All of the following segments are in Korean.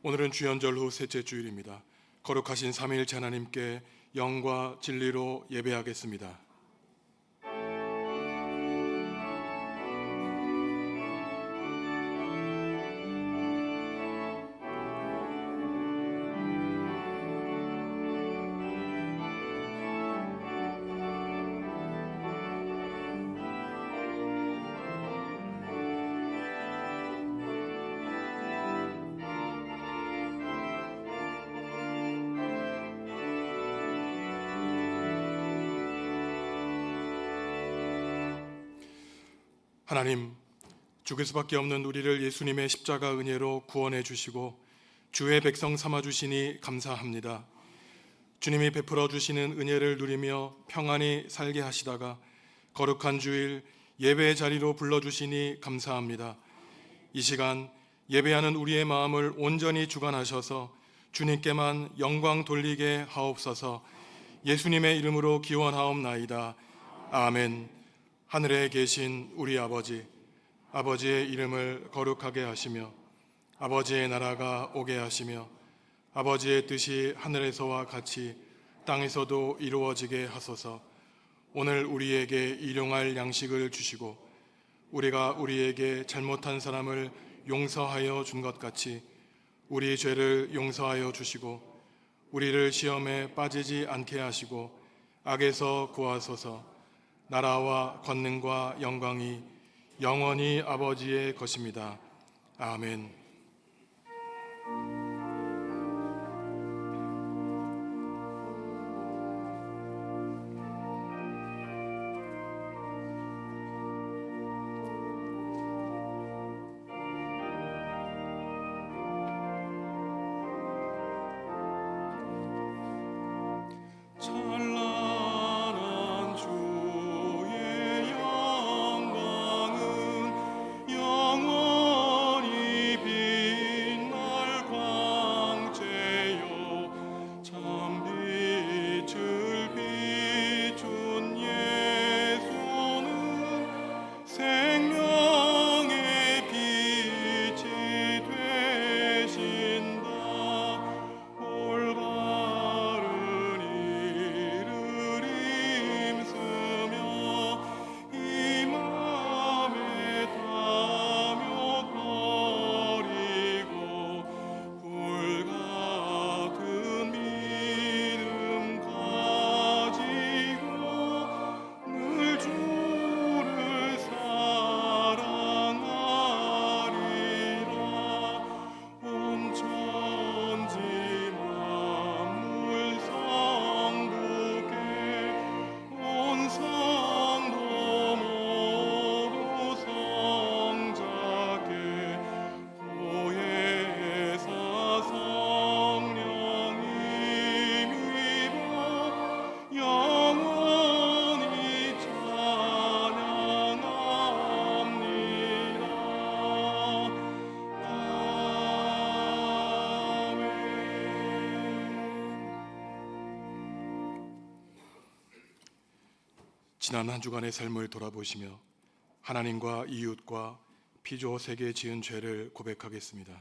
오늘은 주연절 후 셋째 주일입니다. 거룩하신 삼위일체 하나님께 영과 진리로 예배하겠습니다. 하나님, 죽을 수밖에 없는 우리를 예수님의 십자가 은혜로 구원해 주시고 주의 백성 삼아 주시니 감사합니다. 주님이 베풀어 주시는 은혜를 누리며 평안히 살게 하시다가 거룩한 주일 예배의 자리로 불러주시니 감사합니다. 이 시간 예배하는 우리의 마음을 온전히 주관하셔서 주님께만 영광 돌리게 하옵소서. 예수님의 이름으로 기원하옵나이다. 아멘. 하늘에 계신 우리 아버지, 아버지의 이름을 거룩하게 하시며 아버지의 나라가 오게 하시며 아버지의 뜻이 하늘에서와 같이 땅에서도 이루어지게 하소서. 오늘 우리에게 일용할 양식을 주시고 우리가 우리에게 잘못한 사람을 용서하여 준 것 같이 우리 죄를 용서하여 주시고 우리를 시험에 빠지지 않게 하시고 악에서 구하소서. 나라와 권능과 영광이 영원히 아버지의 것입니다. 아멘. 지난 한 주간의 삶을 돌아보시며 하나님과 이웃과 피조 세계에 지은 죄를 고백하겠습니다.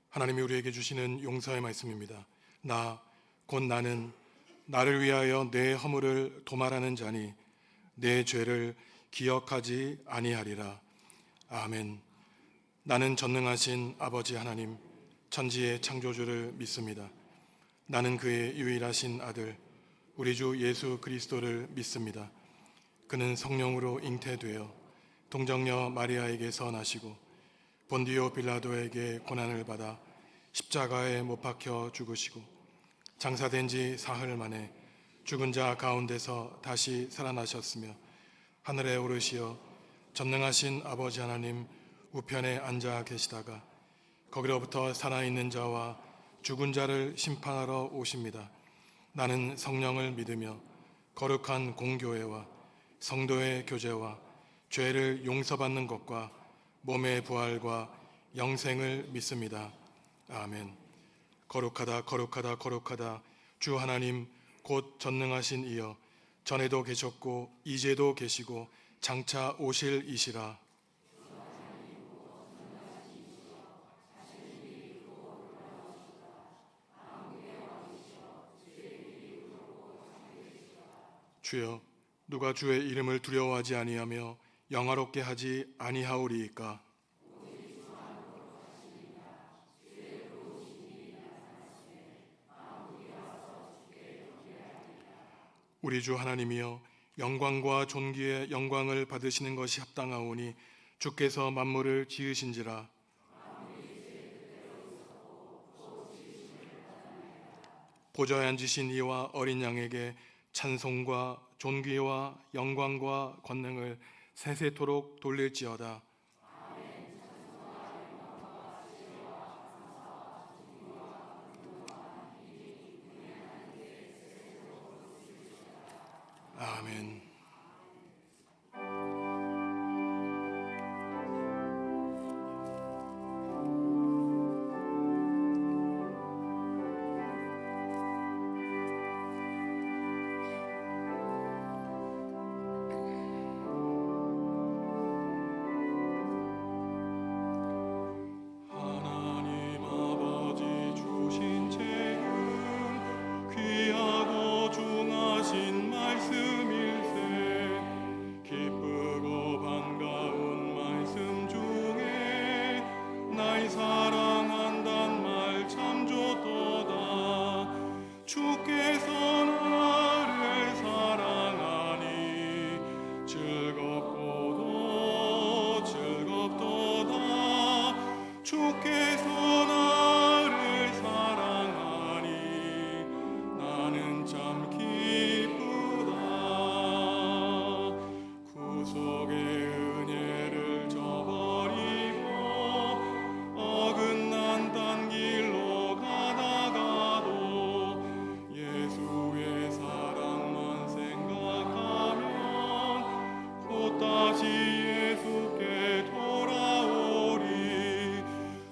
하나님이 우리에게 주시는 용서의 말씀입니다. 곧 나는 나를 위하여 내 허물을 도말하는 자니 내 죄를 기억하지 아니하리라. 아멘. 나는 전능하신 아버지 하나님, 천지의 창조주를 믿습니다. 나는 그의 유일하신 아들 우리 주 예수 그리스도를 믿습니다. 그는 성령으로 잉태되어 동정녀 마리아에게서 나시고 본디오 빌라도에게 고난을 받아 십자가에 못 박혀 죽으시고 장사된 지 사흘 만에 죽은 자 가운데서 다시 살아나셨으며 하늘에 오르시어 전능하신 아버지 하나님 우편에 앉아 계시다가 거기로부터 살아있는 자와 죽은 자를 심판하러 오십니다. 나는 성령을 믿으며 거룩한 공교회와 성도의 교제와 죄를 용서받는 것과 몸의 부활과 영생을 믿습니다. 아멘. 거룩하다 거룩하다 거룩하다 주 하나님 곧 전능하신 이여 전에도 계셨고 이제도 계시고 장차 오실 이시라. 주여 누가 주의 이름을 두려워하지 아니하며 영화롭게 하지 아니하오리이까. 우리 주 하나님이여 영광과 존귀의 영광을 받으시는 것이 합당하오니 주께서 만물을 지으신지라. 보좌에 앉으신 이와 어린 양에게 찬송과 존귀와 영광과 권능을 세세토록 돌릴지어다. 아멘. 하나님 아버지 주신 책은 귀하고 중하신 말씀일세. 기쁘고 반가운 말씀 중에 날 사랑한단 말 참 좋도다. 주께서 나를 사랑하니 즐겁고도 즐겁도다. 주께서 나를 사랑하니 나는 참 기쁘다. 구속의 은혜를 저버리고 어긋난 길로 가다가도 예수의 사랑만 생각하면 곧 다시 예수께 돌아오리.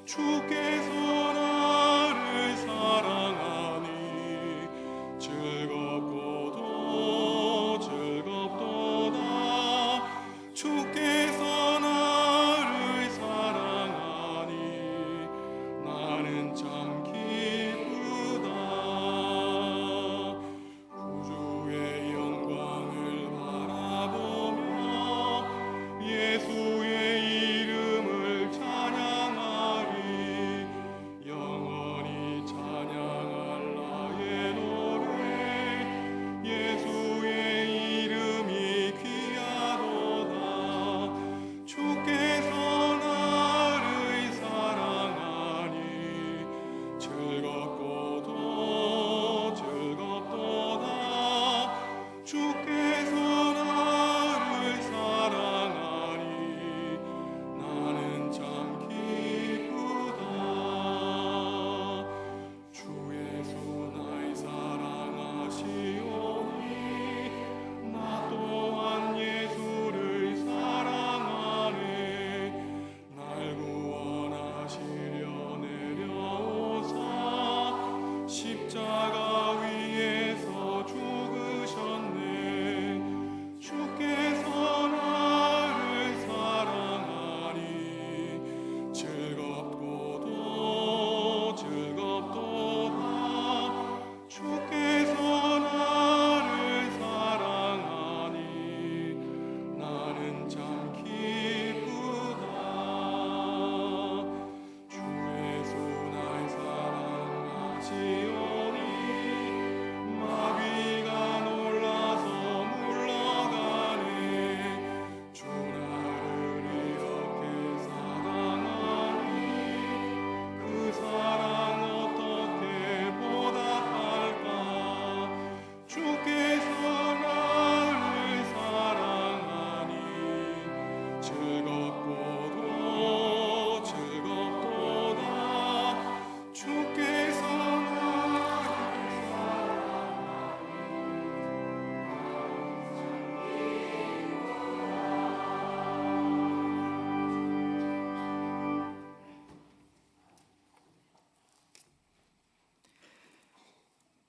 주께서 나를 사랑하니 즐겁고도 즐겁도다. 주께서 나를 사랑하니 나는 참 기쁘다. 구주의 영광을 바라보며 예수의 이름을 찬양하리.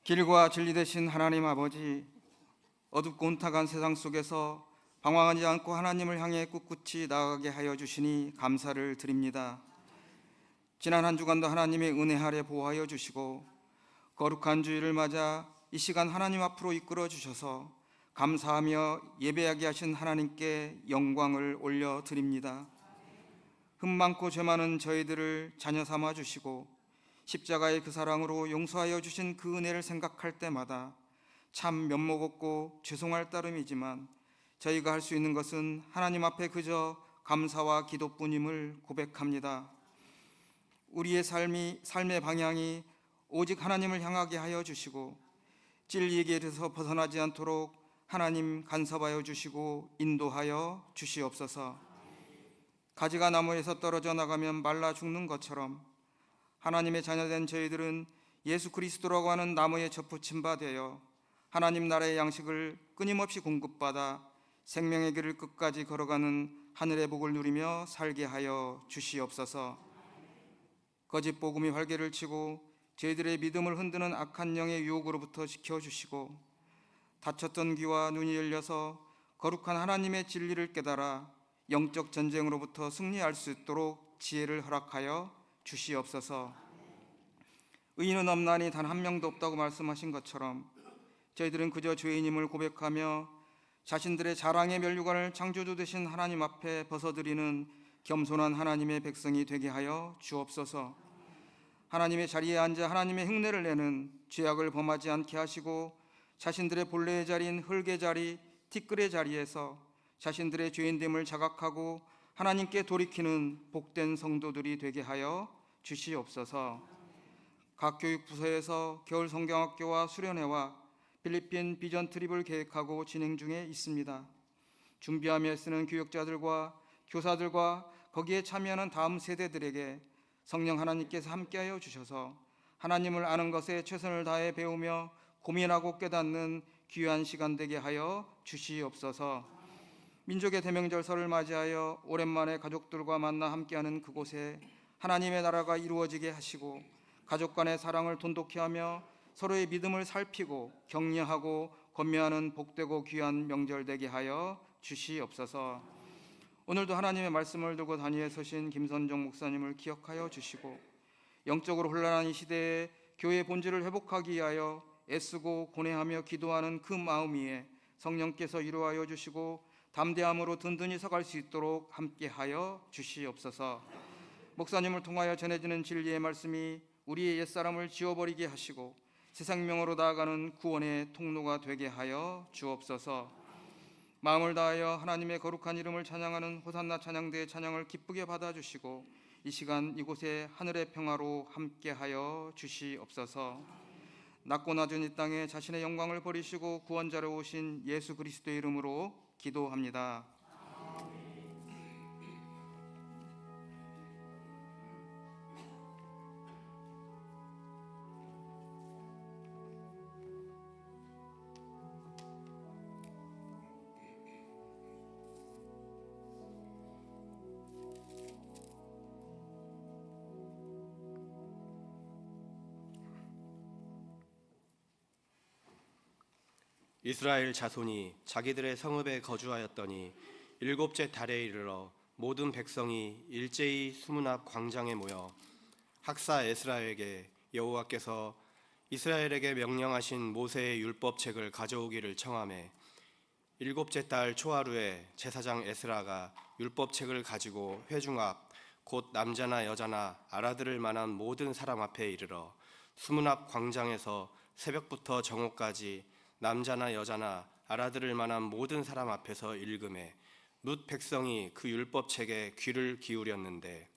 길과 진리 되신 하나님 아버지, 어둡고 혼탁한 세상 속에서 방황하지 않고 하나님을 향해 꿋꿋이 나아가게 하여 주시니 감사를 드립니다. 지난 한 주간도 하나님의 은혜 아래 보호하여 주시고 거룩한 주일을 맞아 이 시간 하나님 앞으로 이끌어 주셔서 감사하며 예배하게 하신 하나님께 영광을 올려드립니다. 흠 많고 죄 많은 저희들을 자녀 삼아 주시고 십자가의 그 사랑으로 용서하여 주신 그 은혜를 생각할 때마다 참 면목 없고 죄송할 따름이지만 저희가 할 수 있는 것은 하나님 앞에 그저 감사와 기도뿐임을 고백합니다. 우리의 삶의 방향이 오직 하나님을 향하게 하여 주시고 진리의 길에서 벗어나지 않도록 하나님 간섭하여 주시고 인도하여 주시옵소서. 가지가 나무에서 떨어져 나가면 말라 죽는 것처럼 하나님의 자녀된 저희들은 예수 그리스도라고 하는 나무에 접붙임 바 되어 하나님 나라의 양식을 끊임없이 공급받아 생명의 길을 끝까지 걸어가는 하늘의 복을 누리며 살게 하여 주시옵소서. 거짓 복음이 활개를 치고 저희들의 믿음을 흔드는 악한 영의 유혹으로부터 지켜주시고 닫혔던 귀와 눈이 열려서 거룩한 하나님의 진리를 깨달아 영적 전쟁으로부터 승리할 수 있도록 지혜를 허락하여 주시옵소서. 의인은 없나니 단 한 명도 없다고 말씀하신 것처럼 저희들은 그저 죄인임을 고백하며 자신들의 자랑의 면류관을 창조주 되신 하나님 앞에 벗어드리는 겸손한 하나님의 백성이 되게 하여 주옵소서. 하나님의 자리에 앉아 하나님의 흉내를 내는 죄악을 범하지 않게 하시고 자신들의 본래의 자리인 흙의 자리, 티끌의 자리에서 자신들의 죄인됨을 자각하고 하나님께 돌이키는 복된 성도들이 되게 하여 주시옵소서. 각 교육부서에서 겨울 성경학교와 수련회와 필리핀 비전 트립을 계획하고 진행 중에 있습니다. 준비하며 애쓰는 교육자들과 교사들과 거기에 참여하는 다음 세대들에게 성령 하나님께서 함께하여 주셔서 하나님을 아는 것에 최선을 다해 배우며 고민하고 깨닫는 귀한 시간 되게 하여 주시옵소서. 민족의 대명절설을 맞이하여 오랜만에 가족들과 만나 함께하는 그곳에 하나님의 나라가 이루어지게 하시고 가족 간의 사랑을 돈독히 하며 서로의 믿음을 살피고 격려하고 권면하는 복되고 귀한 명절 되게 하여 주시옵소서. 오늘도 하나님의 말씀을 들고 단위에 서신 김선정 목사님을 기억하여 주시고 영적으로 혼란한 이 시대에 교회의 본질을 회복하기 위하여 애쓰고 고뇌하며 기도하는 그 마음 위에 성령께서 이루하여 주시고 담대함으로 든든히 서갈 수 있도록 함께하여 주시옵소서. 목사님을 통하여 전해지는 진리의 말씀이 우리의 옛사람을 지워버리게 하시고 새 생명으로 나아가는 구원의 통로가 되게 하여 주옵소서. 마음을 다하여 하나님의 거룩한 이름을 찬양하는 호산나 찬양대의 찬양을 기쁘게 받아주시고 이 시간 이곳에 하늘의 평화로 함께하여 주시옵소서. 낮고 낮은 이 땅에 자신의 영광을 버리시고 구원자로 오신 예수 그리스도의 이름으로 기도합니다. 이스라엘 자손이 자기들의 성읍에 거주하였더니 일곱째 달에 이르러 모든 백성이 일제히 수문 앞 광장에 모여 학사 에스라에게 여호와께서 이스라엘에게 명령하신 모세의 율법책을 가져오기를 청하매 일곱째 달 초하루에 제사장 에스라가 율법책을 가지고 회중 앞 곧 남자나 여자나 알아들을 만한 모든 사람 앞에 이르러 수문 앞 광장에서 새벽부터 정오까지 남자나 여자나 알아들을 만한 모든 사람 앞에서 읽음에 뭇 백성이 그 율법책에 귀를 기울였는데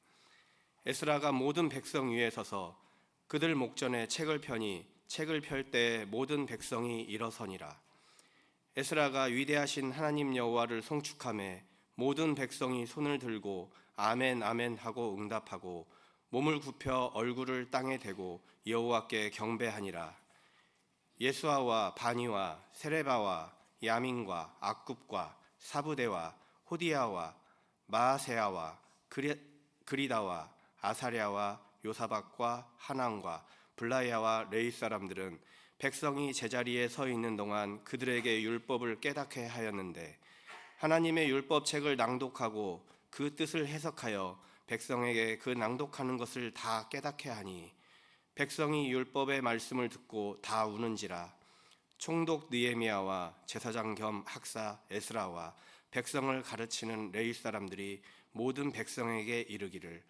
에스라가 모든 백성 위에 서서 그들 목전에 책을 펴니 책을 펼 때 모든 백성이 일어서니라. 에스라가 위대하신 하나님 여호와를 송축하매 모든 백성이 손을 들고 아멘 아멘 하고 응답하고 몸을 굽혀 얼굴을 땅에 대고 여호와께 경배하니라. 예수아와 바니와 세레바와 야민과 악굽과 사부대와 호디야와 마아세야와 그리다와 아사랴와 요사박과 하난과 블라야와 레이 사람들은 백성이 제자리에 서 있는 동안 그들에게 율법을 깨닫게 하였는데 하나님의 율법책을 낭독하고 그 뜻을 해석하여 백성에게 그 낭독하는 것을 다 깨닫게 하니 백성이 율법의 말씀을 듣고 다 우는지라. 총독 느헤미야와 제사장 겸 학사 에스라와 백성을 가르치는 레위 사람들이 모든 백성에게 이르기를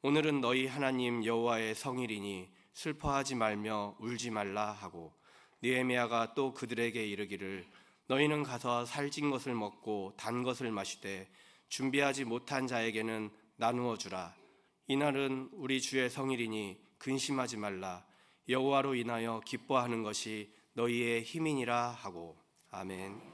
오늘은 너희 하나님 여호와의 성일이니 슬퍼하지 말며 울지 말라 하고 느헤미야가 또 그들에게 이르기를 너희는 가서 살찐 것을 먹고 단 것을 마시되 준비하지 못한 자에게는 나누어 주라. 이날은 우리 주의 성일이니 근심하지 말라. 여호와로 인하여 기뻐하는 것이 너희의 힘이니라 하고. 아멘.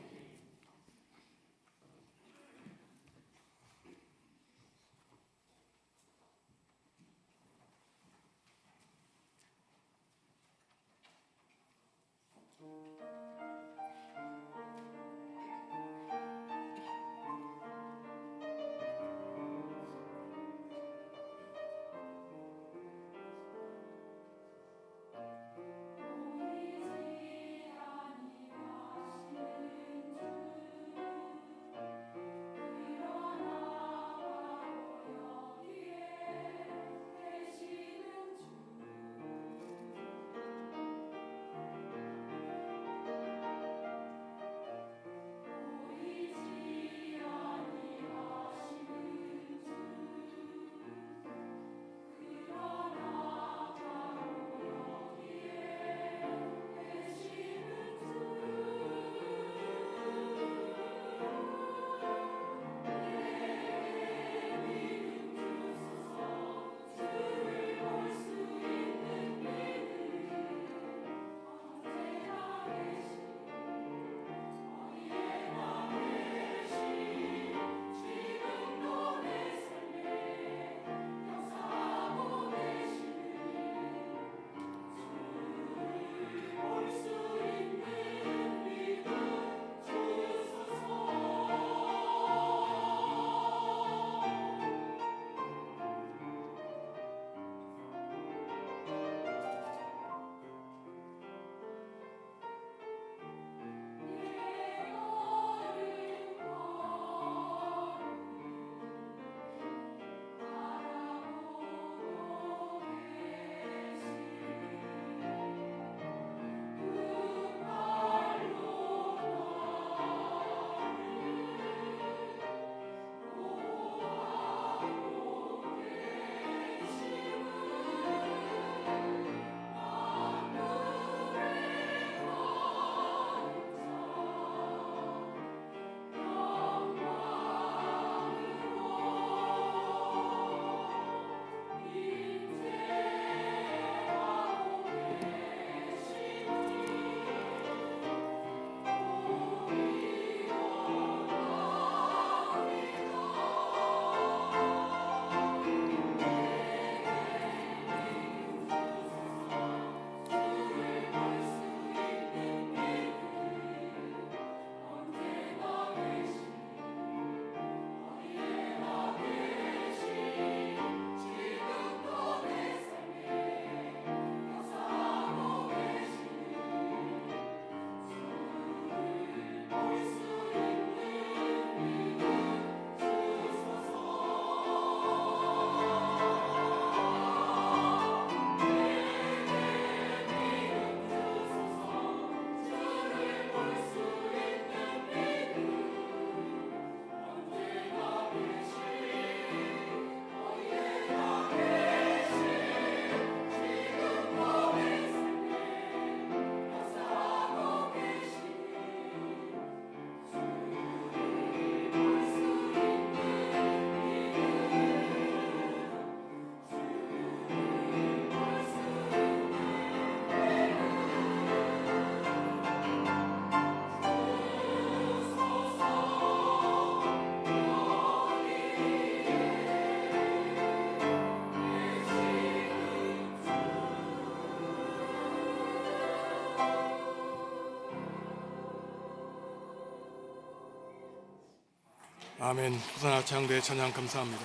아멘. 호산나 창대 찬양 감사합니다.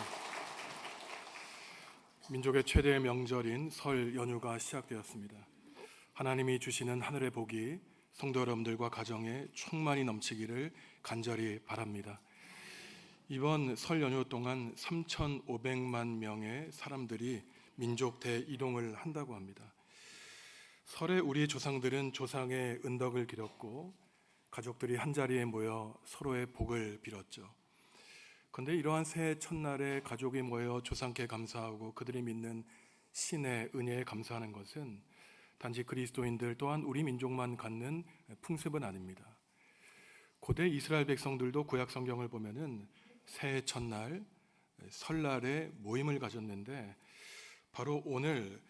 민족의 최대의 명절인 설 연휴가 시작되었습니다. 하나님이 주시는 하늘의 복이 성도 여러분들과 가정에 충만히 넘치기를 간절히 바랍니다. 이번 설 연휴 동안 3,500만 명의 사람들이 민족 대이동을 한다고 합니다. 설에 우리 조상들은 조상의 은덕을 기렸고 가족들이 한자리에 모여 서로의 복을 빌었죠. 그런데 이러한 새해 첫날에 가족이 모여 조상께 감사하고 그들이 믿는 신의 은혜에 감사하는 것은 단지 그리스도인들 또한 우리 민족만 갖는 풍습은 아닙니다. 고대 이스라엘 백성들도 구약 성경을 보면은 새해 첫날 설날에 모임을 가졌는데 바로 오늘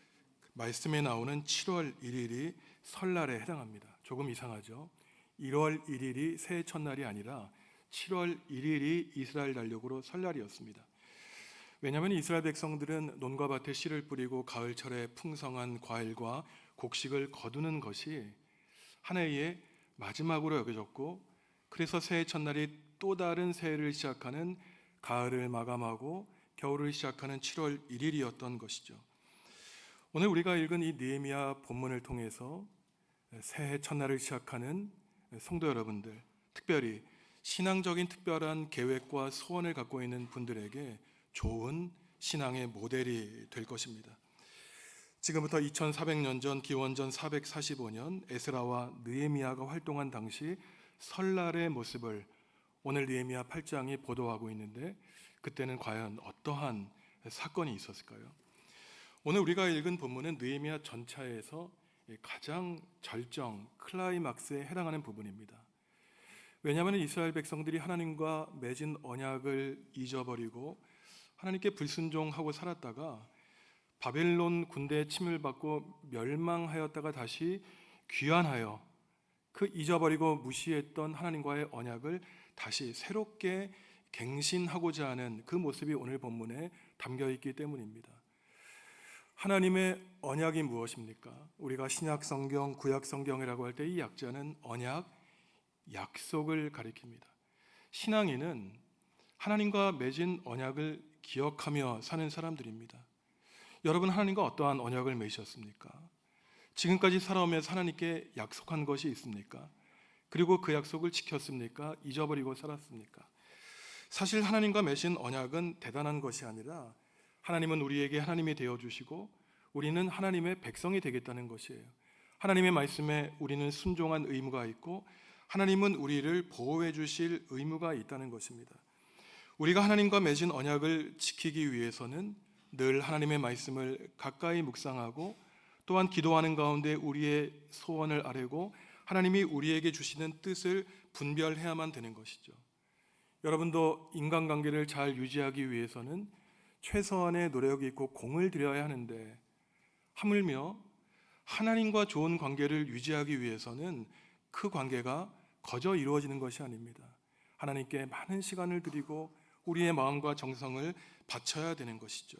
말씀에 나오는 7월 1일이 설날에 해당합니다. 조금 이상하죠? 1월 1일이 새해 첫날이 아니라 7월 1일이 이스라엘 달력으로 설날이었습니다. 왜냐하면 이스라엘 백성들은 논과 밭에 씨를 뿌리고 가을철에 풍성한 과일과 곡식을 거두는 것이 한 해의 마지막으로 여겨졌고, 그래서 새해 첫날이 또 다른 새해를 시작하는 가을을 마감하고 겨울을 시작하는 7월 1일이었던 것이죠. 오늘 우리가 읽은 이 느헤미야 본문을 통해서 새해 첫날을 시작하는 성도 여러분들, 특별히 신앙적인 특별한 계획과 소원을 갖고 있는 분들에게 좋은 신앙의 모델이 될 것입니다. 지금부터 2400년 전 기원전 445년 에스라와 느헤미야가 활동한 당시 설날의 모습을 오늘 느헤미야 8장이 보도하고 있는데, 그때는 과연 어떠한 사건이 있었을까요? 오늘 우리가 읽은 본문은 느헤미야 전차에서 가장 절정, 클라이막스에 해당하는 부분입니다. 왜냐하면 이스라엘 백성들이 하나님과 맺은 언약을 잊어버리고 하나님께 불순종하고 살았다가 바벨론 군대에 침입받고 멸망하였다가 다시 귀환하여 그 잊어버리고 무시했던 하나님과의 언약을 다시 새롭게 갱신하고자 하는 그 모습이 오늘 본문에 담겨 있기 때문입니다. 하나님의 언약이 무엇입니까? 우리가 신약 성경, 구약 성경이라고 할 때 이 약자는 언약, 약속을 가리킵니다. 신앙인은 하나님과 맺은 언약을 기억하며 사는 사람들입니다. 여러분, 하나님과 어떠한 언약을 맺으셨습니까? 지금까지 살아오면서 하나님께 약속한 것이 있습니까? 그리고 그 약속을 지켰습니까? 잊어버리고 살았습니까? 사실 하나님과 맺은 언약은 대단한 것이 아니라 하나님은 우리에게 하나님이 되어주시고 우리는 하나님의 백성이 되겠다는 것이에요. 하나님의 말씀에 우리는 순종한 의무가 있고 하나님은 우리를 보호해 주실 의무가 있다는 것입니다. 우리가 하나님과 맺은 언약을 지키기 위해서는 늘 하나님의 말씀을 가까이 묵상하고 또한 기도하는 가운데 우리의 소원을 아뢰고 하나님이 우리에게 주시는 뜻을 분별해야만 되는 것이죠. 여러분도 인간관계를 잘 유지하기 위해서는 최소한의 노력이 있고 공을 들여야 하는데, 하물며 하나님과 좋은 관계를 유지하기 위해서는 그 관계가 거저 이루어지는 것이 아닙니다. 하나님께 많은 시간을 드리고 우리의 마음과 정성을 바쳐야 되는 것이죠.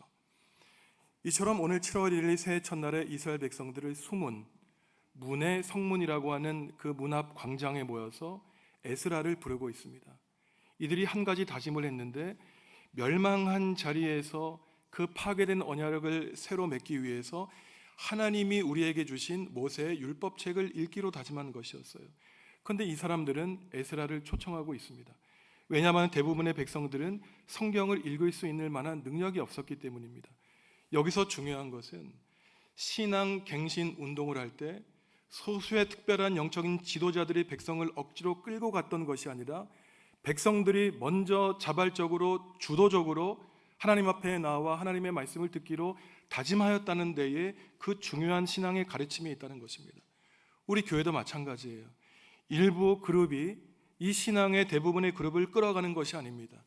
이처럼 오늘 7월 1일 새해 첫날에 이스라엘 백성들을 수문, 문의 성문이라고 하는 그 문 앞 광장에 모여서 에스라를 부르고 있습니다. 이들이 한 가지 다짐을 했는데, 멸망한 자리에서 그 파괴된 언약을 새로 맺기 위해서 하나님이 우리에게 주신 모세의 율법책을 읽기로 다짐한 것이었어요. 그런데 이 사람들은 에스라를 초청하고 있습니다. 왜냐하면 대부분의 백성들은 성경을 읽을 수 있는 만한 능력이 없었기 때문입니다. 여기서 중요한 것은 신앙 갱신 운동을 할 때 소수의 특별한 영적인 지도자들이 백성을 억지로 끌고 갔던 것이 아니라 백성들이 먼저 자발적으로 주도적으로 하나님 앞에 나와 하나님의 말씀을 듣기로 다짐하였다는 데에 그 중요한 신앙의 가르침이 있다는 것입니다. 우리 교회도 마찬가지예요. 일부 그룹이 이 신앙의 대부분의 그룹을 끌어가는 것이 아닙니다.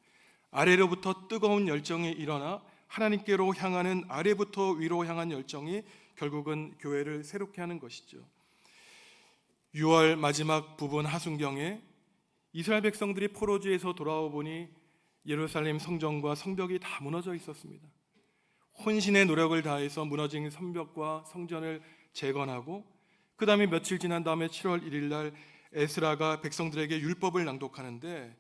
아래로부터 뜨거운 열정이 일어나 하나님께로 향하는 아래부터 위로 향한 열정이 결국은 교회를 새롭게 하는 것이죠. 6월 마지막 부분 하순경에 이스라엘 백성들이 포로지에서 돌아와 보니 예루살렘 성전과 성벽이 다 무너져 있었습니다. 혼신의 노력을 다해서 무너진 성벽과 성전을 재건하고 그 다음에 며칠 지난 다음에 7월 1일 날 에스라가 백성들에게 율법을 낭독하는데,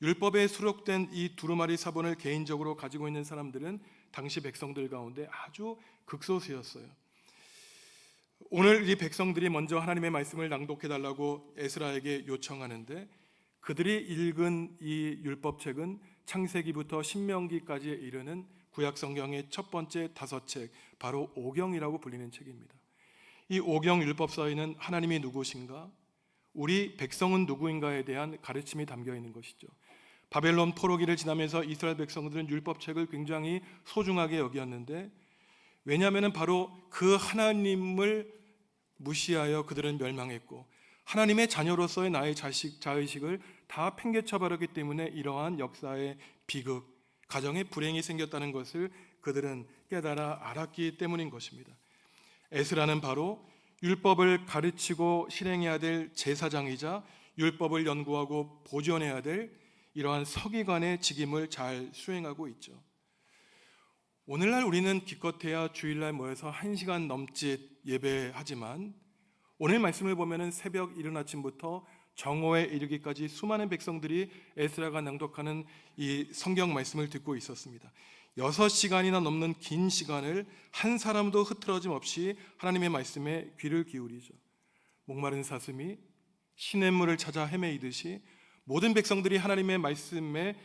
율법에 수록된 이 두루마리 사본을 개인적으로 가지고 있는 사람들은 당시 백성들 가운데 아주 극소수였어요. 오늘 이 백성들이 먼저 하나님의 말씀을 낭독해 달라고 에스라에게 요청하는데, 그들이 읽은 이 율법책은 창세기부터 신명기까지에 이르는 구약 성경의 첫 번째 5책, 바로 오경이라고 불리는 책입니다. 이 오경 율법서에는 하나님이 누구신가, 우리 백성은 누구인가에 대한 가르침이 담겨 있는 것이죠. 바벨론 포로기를 지나면서 이스라엘 백성들은 율법책을 굉장히 소중하게 여겼는데, 왜냐하면 바로 그 하나님을 무시하여 그들은 멸망했고, 하나님의 자녀로서의 나의 자의식을 다 팽개쳐버렸기 때문에 이러한 역사의 비극, 가정의 불행이 생겼다는 것을 그들은 깨달아 알았기 때문인 것입니다. 에스라는 바로 율법을 가르치고 실행해야 될 제사장이자 율법을 연구하고 보존해야 될 이러한 서기관의 직임을 잘 수행하고 있죠. 오늘날 우리는 기껏해야 주일날 모여서 1시간 넘짓 예배하지만, 오늘 말씀을 보면은 새벽 이른 아침부터 정오에 이르기까지 수많은 백성들이 에스라가 낭독하는 이 성경 말씀을 듣고 있었습니다. 6시간이나 넘는 긴 시간을 한 사람도 흐트러짐 없이 하나님의 말씀에 귀를 기울이죠. 목마른 사슴이 시냇물을 찾아 헤매이듯이 모든 백성들이 하나님의 말씀에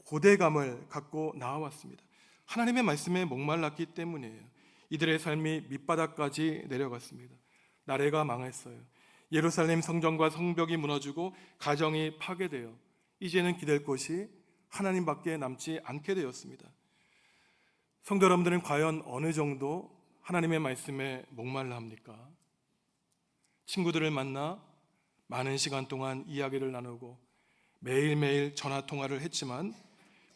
고대감을 갖고 나와왔습니다. 하나님의 말씀에 목말랐기 때문이에요. 이들의 삶이 밑바닥까지 내려갔습니다. 나라가 망했어요. 예루살렘 성전과 성벽이 무너지고 가정이 파괴되어 이제는 기댈 곳이 하나님밖에 남지 않게 되었습니다. 성도 여러분들은 과연 어느 정도 하나님의 말씀에 목말라 합니까? 친구들을 만나 많은 시간 동안 이야기를 나누고 매일매일 전화 통화를 했지만,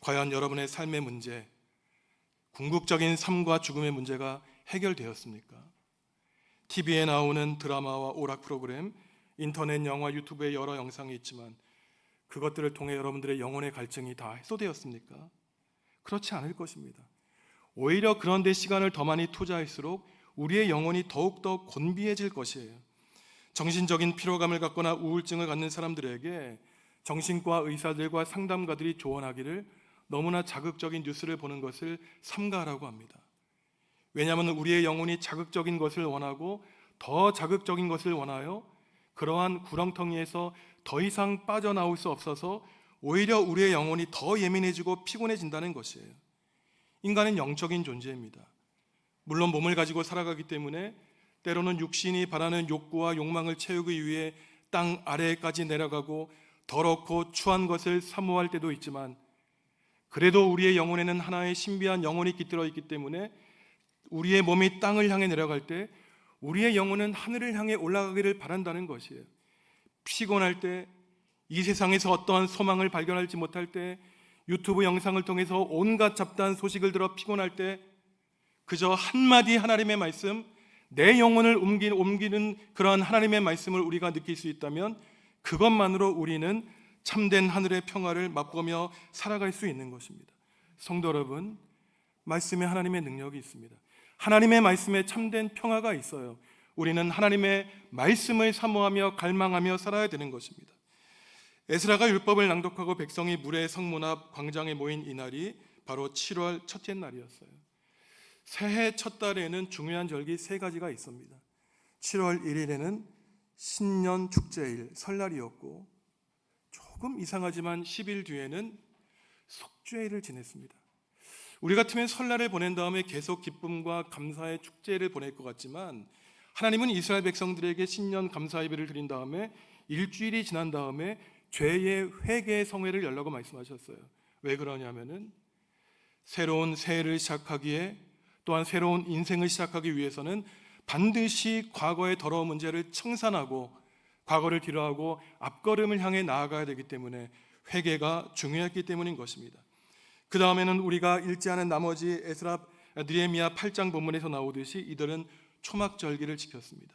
과연 여러분의 삶의 문제, 궁극적인 삶과 죽음의 문제가 해결되었습니까? TV에 나오는 드라마와 오락 프로그램, 인터넷 영화, 유튜브에 여러 영상이 있지만 그것들을 통해 여러분들의 영혼의 갈증이 다 해소되었습니까? 그렇지 않을 것입니다. 오히려 그런 데 시간을 더 많이 투자할수록 우리의 영혼이 더욱더 곤비해질 것이에요. 정신적인 피로감을 갖거나 우울증을 갖는 사람들에게 정신과 의사들과 상담가들이 조언하기를 너무나 자극적인 뉴스를 보는 것을 삼가하라고 합니다. 왜냐하면 우리의 영혼이 자극적인 것을 원하고 더 자극적인 것을 원하여 그러한 구렁텅이에서 더 이상 빠져나올 수 없어서 오히려 우리의 영혼이 더 예민해지고 피곤해진다는 것이에요. 인간은 영적인 존재입니다. 물론 몸을 가지고 살아가기 때문에 때로는 육신이 바라는 욕구와 욕망을 채우기 위해 땅 아래까지 내려가고 더럽고 추한 것을 사모할 때도 있지만, 그래도 우리의 영혼에는 하나의 신비한 영혼이 깃들어 있기 때문에 우리의 몸이 땅을 향해 내려갈 때 우리의 영혼은 하늘을 향해 올라가기를 바란다는 것이에요. 피곤할 때, 이 세상에서 어떠한 소망을 발견하지 못할 때, 유튜브 영상을 통해서 온갖 잡다한 소식을 들어 피곤할 때 그저 한마디 하나님의 말씀, 내 영혼을 옮기는 그러한 하나님의 말씀을 우리가 느낄 수 있다면 그것만으로 우리는 참된 하늘의 평화를 맛보며 살아갈 수 있는 것입니다. 성도 여러분, 말씀에 하나님의 능력이 있습니다. 하나님의 말씀에 참된 평화가 있어요. 우리는 하나님의 말씀을 사모하며 갈망하며 살아야 되는 것입니다. 에스라가 율법을 낭독하고 백성이 물의 성문 앞 광장에 모인 이날이 바로 7월 첫째 날이었어요. 새해 첫 달에는 중요한 절기 3가지가 있습니다. 7월 1일에는 신년 축제일 설날이었고, 조금 이상하지만 10일 뒤에는 속죄일을 지냈습니다. 우리 같으면 설날을 보낸 다음에 계속 기쁨과 감사의 축제를 보낼 것 같지만, 하나님은 이스라엘 백성들에게 신년 감사 예배를 드린 다음에 일주일이 지난 다음에 죄의 회개의 성회를 열라고 말씀하셨어요. 왜 그러냐면은 새로운 새해를 시작하기에, 또한 새로운 인생을 시작하기 위해서는 반드시 과거의 더러운 문제를 청산하고 과거를 뒤로하고 앞걸음을 향해 나아가야 되기 때문에 회개가 중요했기 때문인 것입니다. 그 다음에는 우리가 읽지 않은 나머지 에스라, 느헤미야 8장 본문에서 나오듯이 이들은 초막절기를 지켰습니다.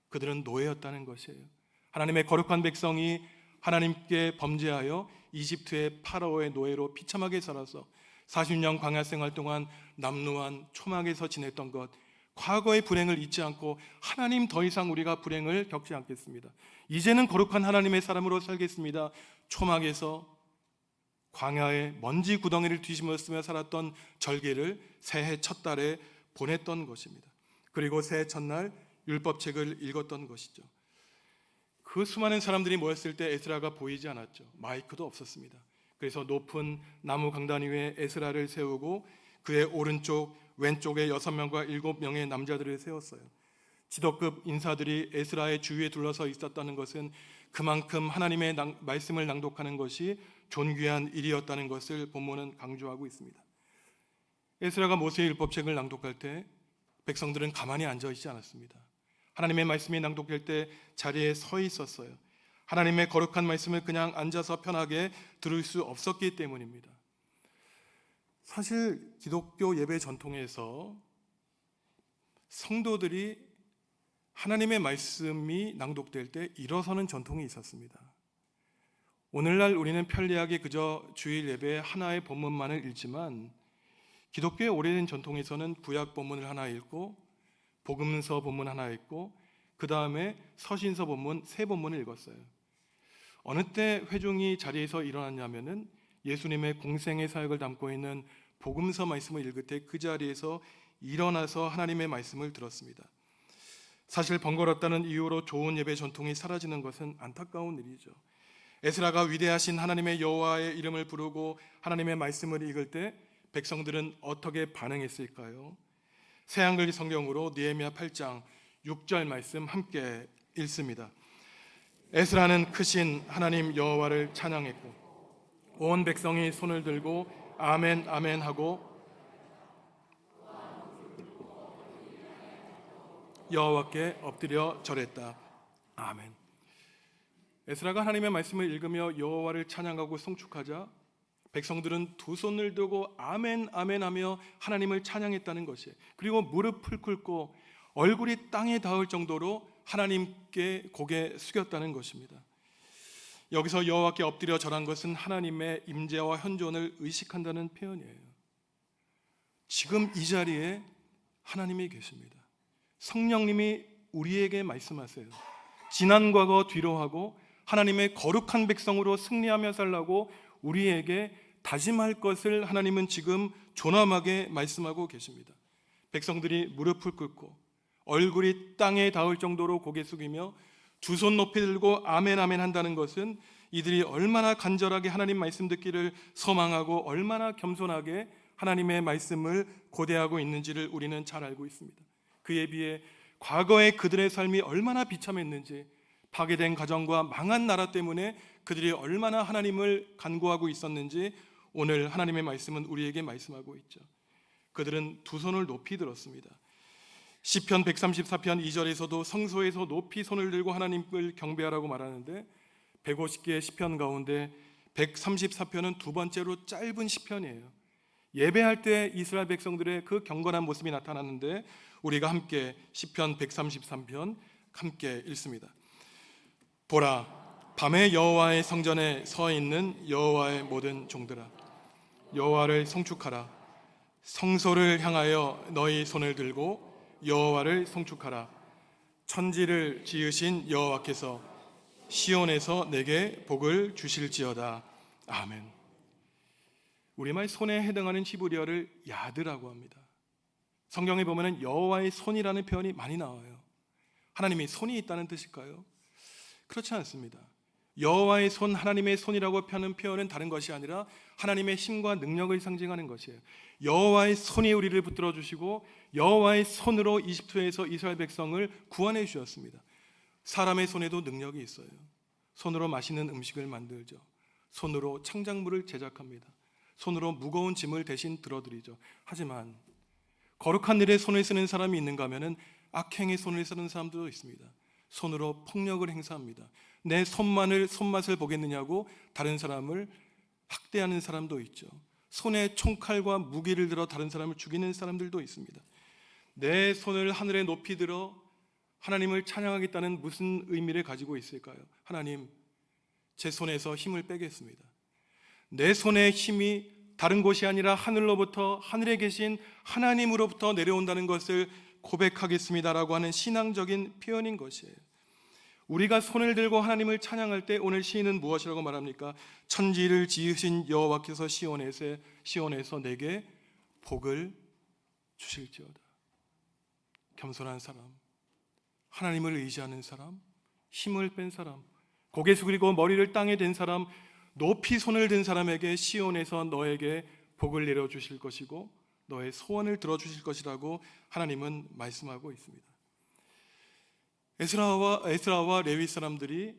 그들은 노예였다는 것이에요. 하나님의 거룩한 백성이 하나님께 범죄하여 이집트의 파라오의 노예로 비참하게 살아서 40년 광야 생활 동안 남루한 초막에서 지냈던 것, 과거의 불행을 잊지 않고 하나님 더 이상 우리가 불행을 겪지 않겠습니다. 이제는 거룩한 하나님의 사람으로 살겠습니다. 초막에서 광야의 먼지 구덩이를 뒤집었으며 살았던 절기를 새해 첫 달에 보냈던 것입니다. 그리고 새해 첫날 율법책을 읽었던 것이죠. 그 수많은 사람들이 모였을 때 에스라가 보이지 않았죠. 마이크도 없었습니다. 그래서 높은 나무 강단 위에 에스라를 세우고 그의 오른쪽 왼쪽에 6명과 7명의 남자들을 세웠어요. 지도급 인사들이 에스라의 주위에 둘러서 있었다는 것은 그만큼 하나님의 말씀을 낭독하는 것이 존귀한 일이었다는 것을 본문은 강조하고 있습니다. 에스라가 모세의 율법책을 낭독할 때 백성들은 가만히 앉아 있지 않았습니다. 하나님의 말씀이 낭독될 때 자리에 서 있었어요. 하나님의 거룩한 말씀을 그냥 앉아서 편하게 들을 수 없었기 때문입니다. 사실 기독교 예배 전통에서 성도들이 하나님의 말씀이 낭독될 때 일어서는 전통이 있었습니다. 오늘날 우리는 편리하게 그저 주일 예배의 하나의 본문만을 읽지만 기독교의 오래된 전통에서는 구약 본문을 하나 읽고 복음서 본문 하나 읽고 그 다음에 서신서 본문 세 본문을 읽었어요. 어느 때 회중이 자리에서 일어났냐면은 예수님의 공생의 사역을 담고 있는 복음서 말씀을 읽을 때 그 자리에서 일어나서 하나님의 말씀을 들었습니다. 사실 번거롭다는 이유로 좋은 예배 전통이 사라지는 것은 안타까운 일이죠. 에스라가 위대하신 하나님의 여호와의 이름을 부르고 하나님의 말씀을 읽을 때 백성들은 어떻게 반응했을까요? 새한글 성경으로 느헤미야 8장 6절 말씀 함께 읽습니다. 에스라는 크신 하나님 여호와를 찬양했고 온 백성이 손을 들고 아멘 아멘 하고 여호와께 엎드려 절했다. 아멘. 에스라가 하나님의 말씀을 읽으며 여호와를 찬양하고 송축하자 백성들은 두 손을 들고 아멘 아멘 하며 하나님을 찬양했다는 것이에요. 그리고 무릎을 꿇고 얼굴이 땅에 닿을 정도로 하나님께 고개 숙였다는 것입니다. 여기서 여호와께 엎드려 절한 것은 하나님의 임재와 현존을 의식한다는 표현이에요. 지금 이 자리에 하나님이 계십니다. 성령님이 우리에게 말씀하세요. 지난 과거 뒤로 하고 하나님의 거룩한 백성으로 승리하며 살라고 우리에게 다짐할 것을 하나님은 지금 존엄하게 말씀하고 계십니다. 백성들이 무릎을 꿇고 얼굴이 땅에 닿을 정도로 고개 숙이며 두 손 높이 들고 아멘 아멘 한다는 것은 이들이 얼마나 간절하게 하나님 말씀 듣기를 소망하고 얼마나 겸손하게 하나님의 말씀을 고대하고 있는지를 우리는 잘 알고 있습니다. 그에 비해 과거의 그들의 삶이 얼마나 비참했는지, 파괴된 가정과 망한 나라 때문에 그들이 얼마나 하나님을 간구하고 있었는지 오늘 하나님의 말씀은 우리에게 말씀하고 있죠. 그들은 두 손을 높이 들었습니다. 시편 134편 2절에서도 성소에서 높이 손을 들고 하나님을 경배하라고 말하는데 150개의 시편 가운데 134편은 두 번째로 짧은 시편이에요. 예배할 때 이스라엘 백성들의 그 경건한 모습이 나타나는데 우리가 함께 시편 133편 함께 읽습니다. 보라, 밤에 여호와의 성전에 서 있는 여호와의 모든 종들아, 여호와를 송축하라. 성소를 향하여 너희 손을 들고 여호와를 송축하라. 천지를 지으신 여호와께서 시온에서 내게 복을 주실지어다. 아멘. 우리말 손에 해당하는 히브리어를 야드라고 합니다. 성경에 보면은 여호와의 손이라는 표현이 많이 나와요. 하나님이 손이 있다는 뜻일까요? 그렇지 않습니다. 여호와의 손, 하나님의 손이라고 하는 표현은 다른 것이 아니라 하나님의 힘과 능력을 상징하는 것이에요. 여호와의 손이 우리를 붙들어 주시고 여호와의 손으로 이집트에서 이스라엘 백성을 구원해 주셨습니다. 사람의 손에도 능력이 있어요. 손으로 맛있는 음식을 만들죠. 손으로 창작물을 제작합니다. 손으로 무거운 짐을 대신 들어드리죠. 하지만 거룩한 일에 손을 쓰는 사람이 있는가 하면은 악행의 손을 쓰는 사람도 있습니다. 손으로 폭력을 행사합니다. 내 손맛을 보겠느냐고 다른 사람을 학대하는 사람도 있죠. 손에 총칼과 무기를 들어 다른 사람을 죽이는 사람들도 있습니다. 내 손을 하늘에 높이 들어 하나님을 찬양하겠다는 무슨 의미를 가지고 있을까요? 하나님, 제 손에서 힘을 빼겠습니다. 내 손의 힘이 다른 곳이 아니라 하늘로부터, 하늘에 계신 하나님으로부터 내려온다는 것을 고백하겠습니다라고 하는 신앙적인 표현인 것이에요. 우리가 손을 들고 하나님을 찬양할 때 오늘 시인은 무엇이라고 말합니까? 천지를 지으신 여호와께서 시온에서 내게 복을 주실지어다. 겸손한 사람, 하나님을 의지하는 사람, 힘을 뺀 사람, 고개 숙이고 머리를 땅에 댄 사람, 높이 손을 든 사람에게 시온에서 너에게 복을 내려주실 것이고 너의 소원을 들어주실 것이라고 하나님은 말씀하고 있습니다. 에스라와 레위 사람들이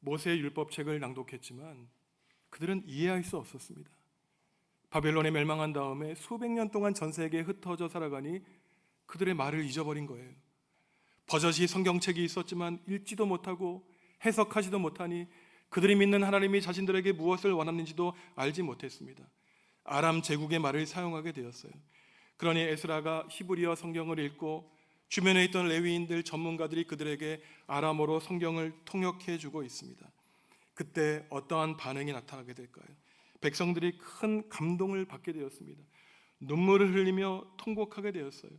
모세의 율법책을 낭독했지만 그들은 이해할 수 없었습니다. 바벨론에 멸망한 다음에 수백 년 동안 전 세계에 흩어져 살아가니 그들의 말을 잊어버린 거예요. 버젓이 성경책이 있었지만 읽지도 못하고 해석하지도 못하니 그들이 믿는 하나님이 자신들에게 무엇을 원하는지도 알지 못했습니다. 아람 제국의 말을 사용하게 되었어요. 그러니 에스라가 히브리어 성경을 읽고 주변에 있던 레위인들 전문가들이 그들에게 아람어로 성경을 통역해 주고 있습니다. 그때 어떠한 반응이 나타나게 될까요? 백성들이 큰 감동을 받게 되었습니다. 눈물을 흘리며 통곡하게 되었어요.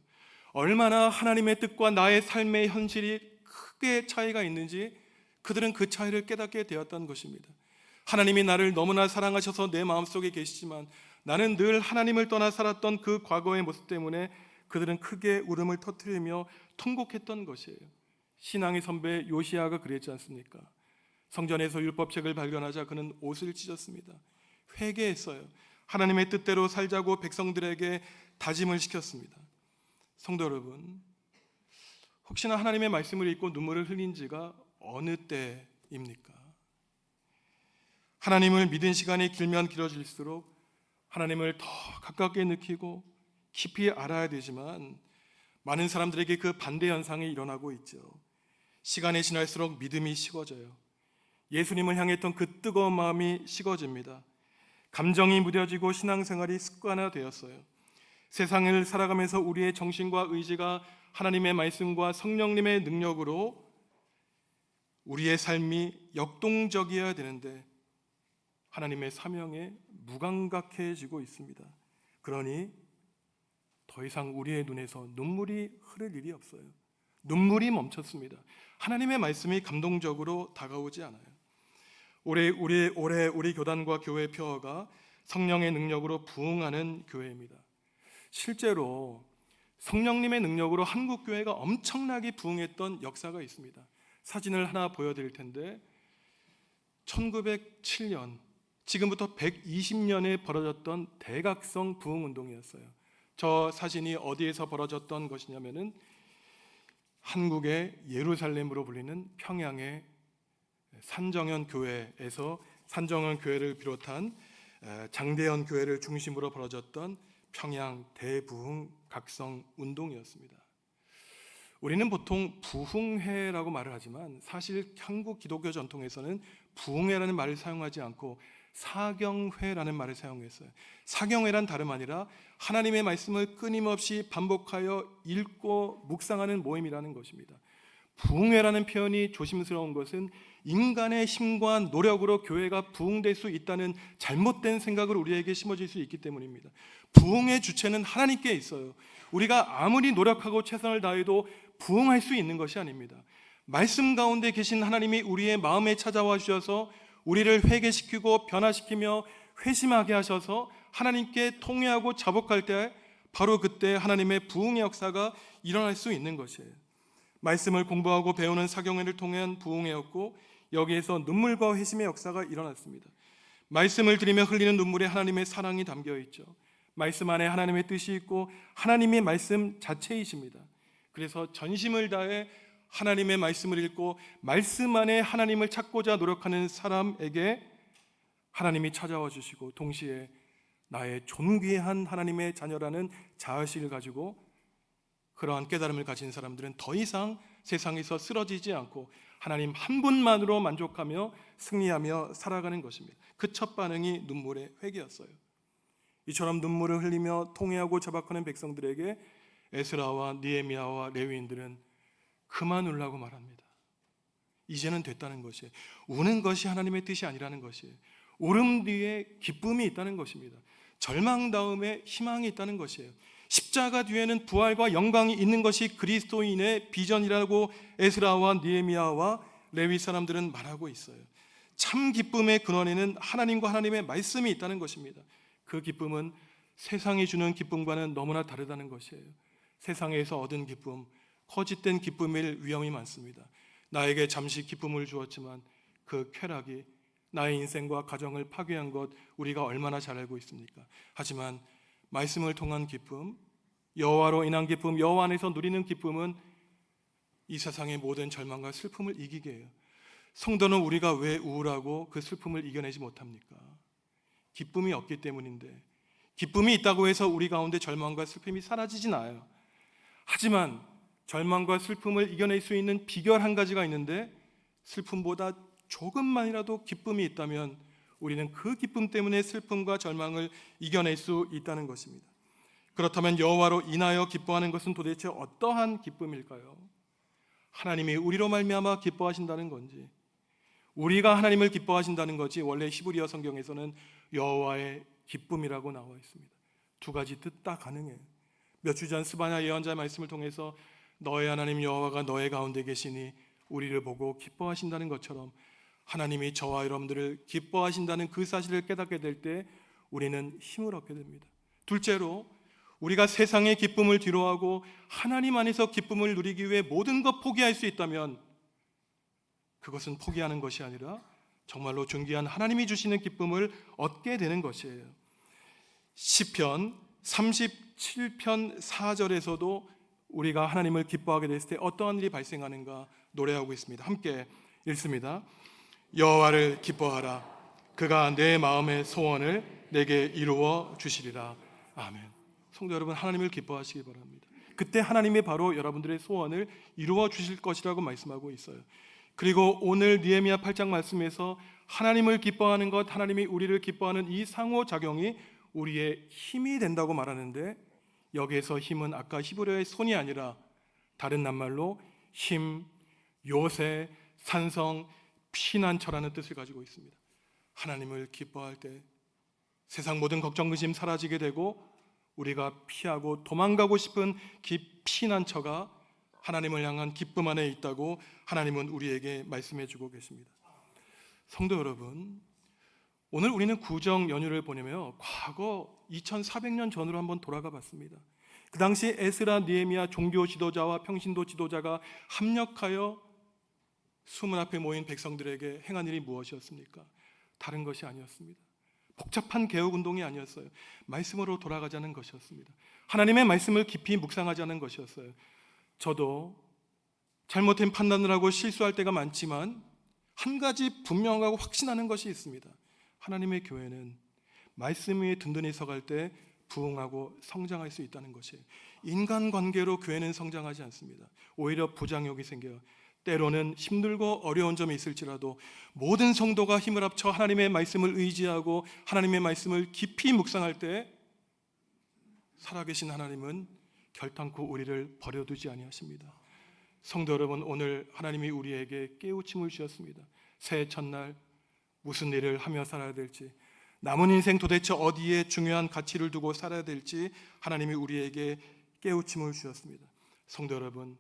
얼마나 하나님의 뜻과 나의 삶의 현실이 크게 차이가 있는지 그들은 그 차이를 깨닫게 되었던 것입니다. 하나님이 나를 너무나 사랑하셔서 내 마음속에 계시지만 나는 늘 하나님을 떠나 살았던 그 과거의 모습 때문에 그들은 크게 울음을 터뜨리며 통곡했던 것이에요. 신앙의 선배 요시야가 그랬지 않습니까? 성전에서 율법책을 발견하자 그는 옷을 찢었습니다. 회개했어요. 하나님의 뜻대로 살자고 백성들에게 다짐을 시켰습니다. 성도 여러분, 혹시나 하나님의 말씀을 읽고 눈물을 흘린 지가 어느 때입니까? 하나님을 믿은 시간이 길면 길어질수록 하나님을 더 가깝게 느끼고 깊이 알아야 되지만 많은 사람들에게 그 반대 현상이 일어나고 있죠. 시간이 지날수록 믿음이 식어져요. 예수님을 향했던 그 뜨거운 마음이 식어집니다. 감정이 무뎌지고 신앙생활이 습관화되었어요. 세상을 살아가면서 우리의 정신과 의지가 하나님의 말씀과 성령님의 능력으로 우리의 삶이 역동적이어야 되는데 하나님의 사명에 무감각해지고 있습니다. 그러니 더 이상 우리의 눈에서 눈물이 흐를 일이 없어요. 눈물이 멈췄습니다. 하나님의 말씀이 감동적으로 다가오지 않아요. 올해 우리 교단과 교회 표어가 성령의 능력으로 부흥하는 교회입니다. 실제로 성령님의 능력으로 한국 교회가 엄청나게 부흥했던 역사가 있습니다. 사진을 하나 보여드릴 텐데 1907년 지금부터 120년에 벌어졌던 대각성 부흥운동이었어요. 저 사진이 어디에서 벌어졌던 것이냐면은 한국의 예루살렘으로 불리는 평양의 산정현 교회에서 산정현 교회를 비롯한 장대현 교회를 중심으로 벌어졌던 평양 대부흥 각성 운동이었습니다. 우리는 보통 부흥회라고 말을 하지만 사실 한국 기독교 전통에서는 부흥회라는 말을 사용하지 않고 사경회라는 말을 사용했어요. 사경회란 다름 아니라 하나님의 말씀을 끊임없이 반복하여 읽고 묵상하는 모임이라는 것입니다. 부흥회라는 표현이 조심스러운 것은 인간의 힘과 노력으로 교회가 부흥될 수 있다는 잘못된 생각을 우리에게 심어질 수 있기 때문입니다. 부흥의 주체는 하나님께 있어요. 우리가 아무리 노력하고 최선을 다해도 부흥할 수 있는 것이 아닙니다. 말씀 가운데 계신 하나님이 우리의 마음에 찾아와 주셔서 우리를 회개시키고 변화시키며 회심하게 하셔서 하나님께 통회하고 자복할 때 바로 그때 하나님의 부흥의 역사가 일어날 수 있는 것이에요. 말씀을 공부하고 배우는 사경회를 통한 부흥회였고 여기에서 눈물과 회심의 역사가 일어났습니다. 말씀을 들으며 흘리는 눈물에 하나님의 사랑이 담겨 있죠. 말씀 안에 하나님의 뜻이 있고 하나님의 말씀 자체이십니다. 그래서 전심을 다해 하나님의 말씀을 읽고 말씀 안에 하나님을 찾고자 노력하는 사람에게 하나님이 찾아와 주시고 동시에 나의 존귀한 하나님의 자녀라는 자아식을 가지고 그러한 깨달음을 가진 사람들은 더 이상 세상에서 쓰러지지 않고 하나님 한 분만으로 만족하며 승리하며 살아가는 것입니다. 그 첫 반응이 눈물의 회개였어요. 이처럼 눈물을 흘리며 통회하고 자박하는 백성들에게 에스라와 느헤미야와 레위인들은 그만 울라고 말합니다. 이제는 됐다는 것이에요. 우는 것이 하나님의 뜻이 아니라는 것이에요. 울음 뒤에 기쁨이 있다는 것입니다. 절망 다음에 희망이 있다는 것이에요. 십자가 뒤에는 부활과 영광이 있는 것이 그리스도인의 비전이라고 에스라와 느헤미야와 레위 사람들은 말하고 있어요. 참 기쁨의 근원에는 하나님과 하나님의 말씀이 있다는 것입니다. 그 기쁨은 세상이 주는 기쁨과는 너무나 다르다는 것이에요. 세상에서 얻은 기쁨, 거짓된 기쁨일 위험이 많습니다. 나에게 잠시 기쁨을 주었지만 그 쾌락이 나의 인생과 가정을 파괴한 것 우리가 얼마나 잘 알고 있습니까? 하지만 말씀을 통한 기쁨, 여호와로 인한 기쁨, 여호와 안에서 누리는 기쁨은 이 세상의 모든 절망과 슬픔을 이기게 해요. 성도는 우리가 왜 우울하고 그 슬픔을 이겨내지 못합니까? 기쁨이 없기 때문인데, 기쁨이 있다고 해서 우리 가운데 절망과 슬픔이 사라지진 않아요. 하지만 절망과 슬픔을 이겨낼 수 있는 비결 한 가지가 있는데, 슬픔보다 조금만이라도 기쁨이 있다면 우리는 그 기쁨 때문에 슬픔과 절망을 이겨낼 수 있다는 것입니다. 그렇다면 여호와로 인하여 기뻐하는 것은 도대체 어떠한 기쁨일까요? 하나님이 우리로 말미암아 기뻐하신다는 건지, 우리가 하나님을 기뻐하신다는 거지, 원래 히브리어 성경에서는 여호와의 기쁨이라고 나와 있습니다. 두 가지 뜻 다 가능해요. 몇 주 전 스바냐 예언자의 말씀을 통해서 너의 하나님 여호와가 너의 가운데 계시니 우리를 보고 기뻐하신다는 것처럼 하나님이 저와 여러분들을 기뻐하신다는 그 사실을 깨닫게 될 때 우리는 힘을 얻게 됩니다. 둘째로, 우리가 세상의 기쁨을 뒤로하고 하나님 안에서 기쁨을 누리기 위해 모든 것 포기할 수 있다면 그것은 포기하는 것이 아니라 정말로 존귀한 하나님이 주시는 기쁨을 얻게 되는 것이에요. 시편 37편 4절에서도 우리가 하나님을 기뻐하게 됐을 때 어떠한 일이 발생하는가 노래하고 있습니다. 함께 읽습니다. 여호와를 기뻐하라. 그가 내 마음의 소원을 내게 이루어 주시리라. 아멘. 성도 여러분, 하나님을 기뻐하시기 바랍니다. 그때 하나님이 바로 여러분들의 소원을 이루어 주실 것이라고 말씀하고 있어요. 그리고 오늘 느헤미야 8장 말씀에서 하나님을 기뻐하는 것, 하나님이 우리를 기뻐하는 이 상호작용이 우리의 힘이 된다고 말하는데, 여기에서 힘은 아까 히브리어의 손이 아니라 다른 낱말로 힘, 요새, 산성, 피난처라는 뜻을 가지고 있습니다. 하나님을 기뻐할 때 세상 모든 걱정, 근심 사라지게 되고 우리가 피하고 도망가고 싶은 피난처가 하나님을 향한 기쁨 안에 있다고 하나님은 우리에게 말씀해 주고 계십니다. 성도 여러분, 오늘 우리는 구정 연휴를 보내며 과거 2400년 전으로 한번 돌아가 봤습니다. 그 당시 에스라, 느헤미야 종교 지도자와 평신도 지도자가 합력하여 수문 앞에 모인 백성들에게 행한 일이 무엇이었습니까? 다른 것이 아니었습니다. 복잡한 개혁운동이 아니었어요. 말씀으로 돌아가자는 것이었습니다. 하나님의 말씀을 깊이 묵상하자는 것이었어요. 저도 잘못된 판단을 하고 실수할 때가 많지만 한 가지 분명하고 확신하는 것이 있습니다. 하나님의 교회는 말씀 위에 든든히 서갈 때 부흥하고 성장할 수 있다는 것이에요. 인간관계로 교회는 성장하지 않습니다. 오히려 부장욕이 생겨요. 때로는 힘들고 어려운 점이 있을지라도 모든 성도가 힘을 합쳐 하나님의 말씀을 의지하고 하나님의 말씀을 깊이 묵상할 때 살아계신 하나님은 결단코 우리를 버려두지 아니하십니다. 성도 여러분, 오늘 하나님이 우리에게 깨우침을 주셨습니다. 새해 첫날 무슨 일을 하며 살아야 될지, 남은 인생 도대체 어디에 중요한 가치를 두고 살아야 될지 하나님이 우리에게 깨우침을 주셨습니다. 성도 여러분,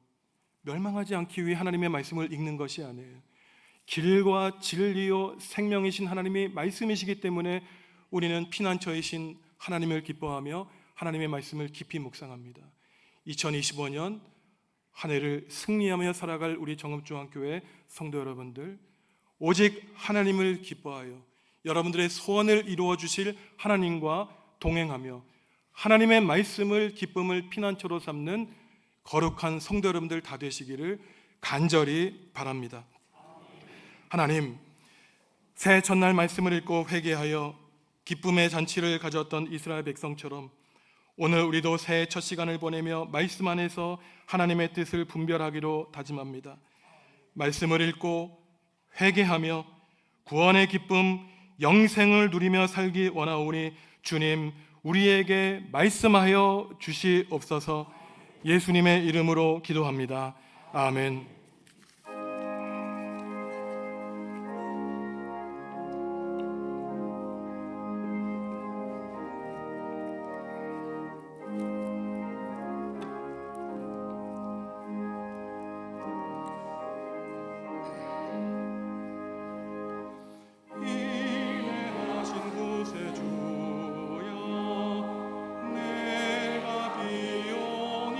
멸망하지 않기 위해 하나님의 말씀을 읽는 것이 아니에요. 길과 진리요 생명이신 하나님이 말씀이시기 때문에 우리는 피난처이신 하나님을 기뻐하며 하나님의 말씀을 깊이 묵상합니다. 2025년 한 해를 승리하며 살아갈 우리 정읍중앙교회 성도 여러분들, 오직 하나님을 기뻐하여 여러분들의 소원을 이루어 주실 하나님과 동행하며 하나님의 말씀을 기쁨을 피난처로 삼는 거룩한 성도 여러분들 다 되시기를 간절히 바랍니다. 하나님, 새해 첫날 말씀을 읽고 회개하여 기쁨의 잔치를 가졌던 이스라엘 백성처럼 오늘 우리도 새해 첫 시간을 보내며 말씀 안에서 하나님의 뜻을 분별하기로 다짐합니다. 말씀을 읽고 회개하며 구원의 기쁨, 영생을 누리며 살기 원하오니 주님, 우리에게 말씀하여 주시옵소서. 예수님의 이름으로 기도합니다. 아멘. 인내하신 곳에 주여 내가 비오니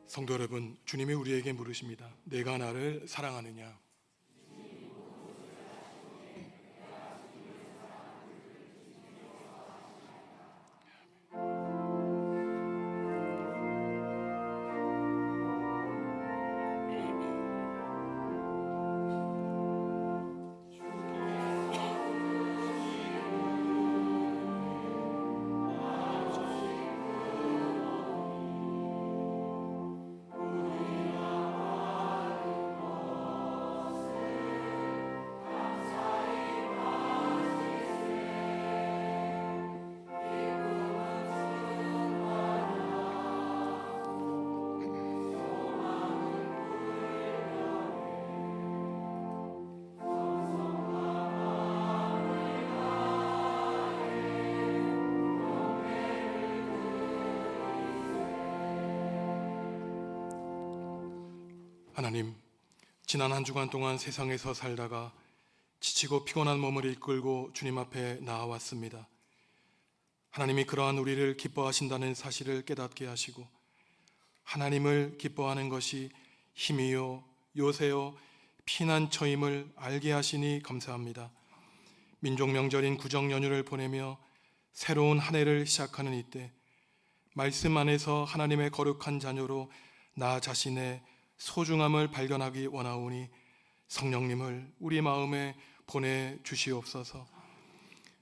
성도 여러분, 주님이 우리에게 물으십니다. 내가 나를 사랑하느냐? 하나님, 지난 한 주간 동안 세상에서 살다가 지치고 피곤한 몸을 이끌고 주님 앞에 나아왔습니다. 하나님이 그러한 우리를 기뻐하신다는 사실을 깨닫게 하시고 하나님을 기뻐하는 것이 힘이요 요새요 피난처임을 알게 하시니 감사합니다. 민족 명절인 구정 연휴를 보내며 새로운 한 해를 시작하는 이때 말씀 안에서 하나님의 거룩한 자녀로 나 자신의 소중함을 발견하기 원하오니 성령님을 우리 마음에 보내주시옵소서.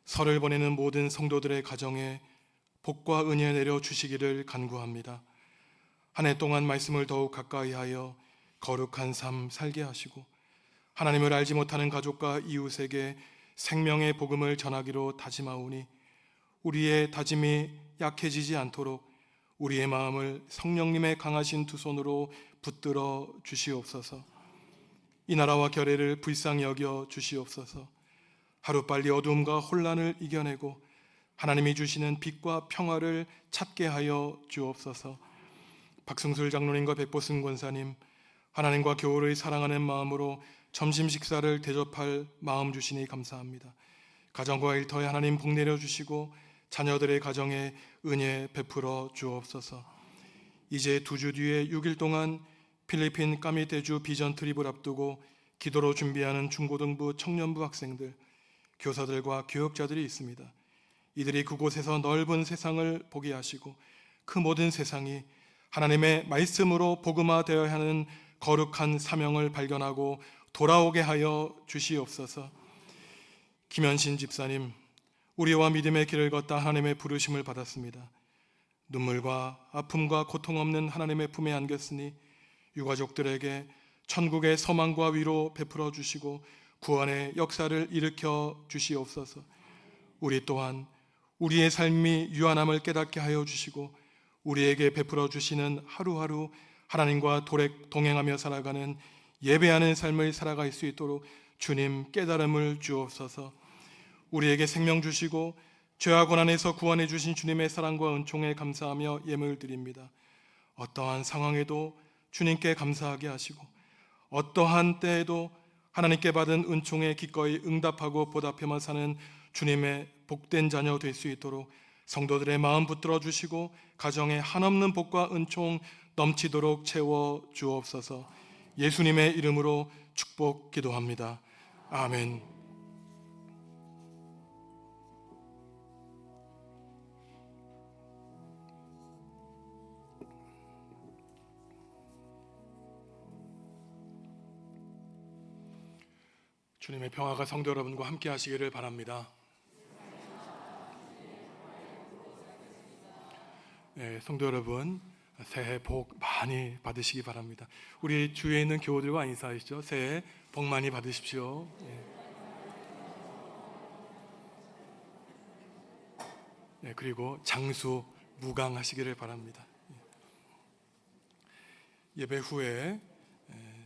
설을 보내는 모든 성도들의 가정에 복과 은혜 내려 주시기를 간구합니다. 한 해 동안 말씀을 더욱 가까이 하여 거룩한 삶 살게 하시고 하나님을 알지 못하는 가족과 이웃에게 생명의 복음을 전하기로 다짐하오니 우리의 다짐이 약해지지 않도록 우리의 마음을 성령님의 강하신 두 손으로 붙들어 주시옵소서. 이 나라와 결례를 불쌍히 여겨 주시옵소서. 하루빨리 어두움과 혼란을 이겨내고 하나님이 주시는 빛과 평화를 찾게 하여 주옵소서. 박승술 장로님과 백보승 권사님, 하나님과 교우를 사랑하는 마음으로 점심 식사를 대접할 마음 주시니 감사합니다. 가정과 일터에 하나님 복 내려 주시고 자녀들의 가정에 은혜 베풀어 주옵소서. 이제 2주 뒤에 6일 동안 필리핀 까미테주 비전 트립을 앞두고 기도로 준비하는 중고등부 청년부 학생들, 교사들과 교역자들이 있습니다. 이들이 그곳에서 넓은 세상을 보게 하시고 그 모든 세상이 하나님의 말씀으로 복음화되어야 하는 거룩한 사명을 발견하고 돌아오게 하여 주시옵소서. 김현신 집사님, 우리와 믿음의 길을 걷다 하나님의 부르심을 받았습니다. 눈물과 아픔과 고통 없는 하나님의 품에 안겼으니 유가족들에게 천국의 소망과 위로 베풀어 주시고 구원의 역사를 일으켜 주시옵소서. 우리 또한 우리의 삶이 유한함을 깨닫게 하여 주시고 우리에게 베풀어 주시는 하루하루 하나님과 동행하며 살아가는 예배하는 삶을 살아갈 수 있도록 주님 깨달음을 주옵소서. 우리에게 생명 주시고 죄와 고난에서 구원해 주신 주님의 사랑과 은총에 감사하며 예물을 드립니다. 어떠한 상황에도 주님께 감사하게 하시고 어떠한 때에도 하나님께 받은 은총에 기꺼이 응답하고 보답하며 사는 주님의 복된 자녀 될 수 있도록 성도들의 마음 붙들어 주시고 가정에 한없는 복과 은총 넘치도록 채워 주옵소서. 예수님의 이름으로 축복 기도합니다. 아멘. 주님의 평화가 성도 여러분과 함께 하시기를 바랍니다. 네, 성도 여러분, 새해 복 많이 받으시기 바랍니다. 우리 주위에 있는 교우들과 인사하시죠. 새해 복 많이 받으십시오. 네, 그리고 장수 무강하시기를 바랍니다. 예배 후에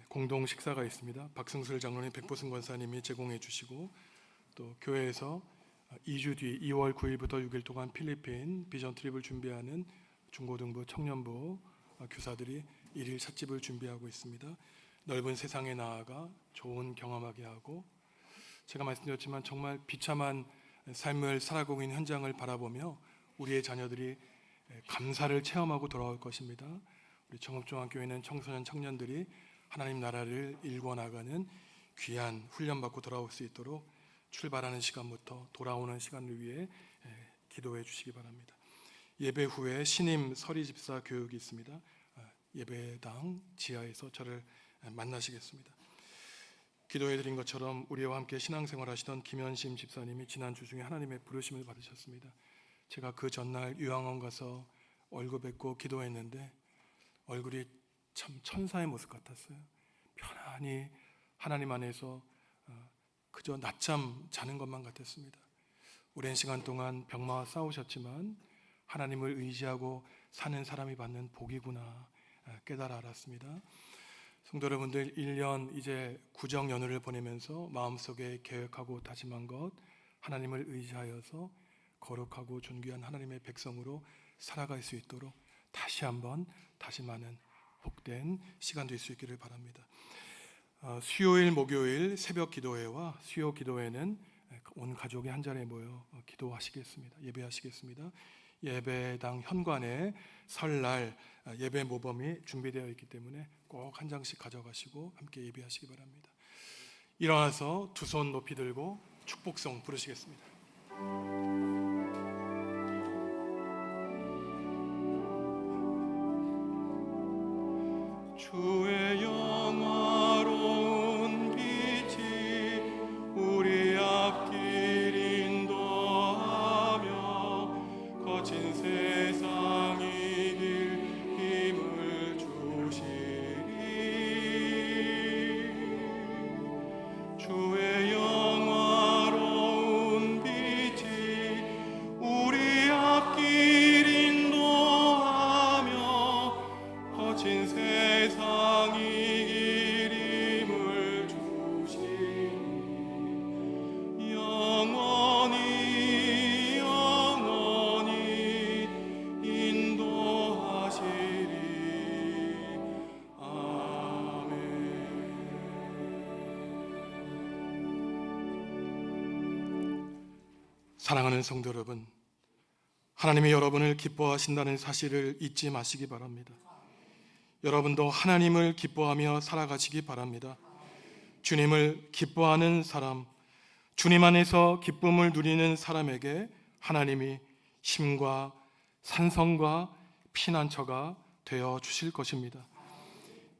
공동 식사가 있습니다. 박승술 장로님, 백보승 권사님이 제공해 주시고, 또 교회에서 2주 뒤 2월 9일부터 6일 동안 필리핀 비전 트립을 준비하는 중고등부 청년부 교사들이 1일 찻집을 준비하고 있습니다. 넓은 세상에 나아가 좋은 경험하게 하고, 제가 말씀드렸지만 정말 비참한 삶을 살아가고 있는 현장을 바라보며 우리의 자녀들이 감사를 체험하고 돌아올 것입니다. 우리 청업중앙교회는 청소년 청년들이 하나님 나라를 일궈나가는 귀한 훈련받고 돌아올 수 있도록 출발하는 시간부터 돌아오는 시간을 위해 기도해 주시기 바랍니다. 예배 후에 신임 서리집사 교육이 있습니다. 예배당 지하에서 저를 만나시겠습니다. 기도해 드린 것처럼 우리와 함께 신앙생활 하시던 김현심 집사님이 지난주 중에 하나님의 부르심을 받으셨습니다. 제가 그 전날 유황원 가서 얼굴 뵙고 기도했는데 얼굴이 참 천사의 모습 같았어요. 편안히 하나님 안에서 그저 낮잠 자는 것만 같았습니다. 오랜 시간 동안 병마와 싸우셨지만 하나님을 의지하고 사는 사람이 받는 복이구나 깨달아 알았습니다. 성도 여러분들, 1년 이제 구정 연휴를 보내면서 마음속에 계획하고 다짐한 것, 하나님을 의지하여서 거룩하고 존귀한 하나님의 백성으로 살아갈 수 있도록 다시 한번 다짐하는 복된 시간 될 수 있기를 바랍니다. 수요일, 목요일 새벽 기도회와 수요 기도회는 온 가족이 한 자리에 모여 기도하시겠습니다. 예배하시겠습니다. 예배당 현관에 설날 예배 모범이 준비되어 있기 때문에 꼭 한 장씩 가져가시고 함께 예배하시기 바랍니다. 일어나서 두 손 높이 들고 축복성 부르시겠습니다. 주의 영화로운 빛이 우리 앞길 인도하며 거친 세상 이길 힘을 주시리. 주의 영화로운 빛이 우리 앞길 인도하며 거친 세상 이길 힘을 주시니 영원히 영원히 인도하시리. 아멘. 사랑하는 성도 여러분, 하나님이 여러분을 기뻐하신다는 사실을 잊지 마시기 바랍니다. 여러분도 하나님을 기뻐하며 살아가시기 바랍니다. 주님을 기뻐하는 사람, 주님 안에서 기쁨을 누리는 사람에게 하나님이 힘과 산성과 피난처가 되어 주실 것입니다.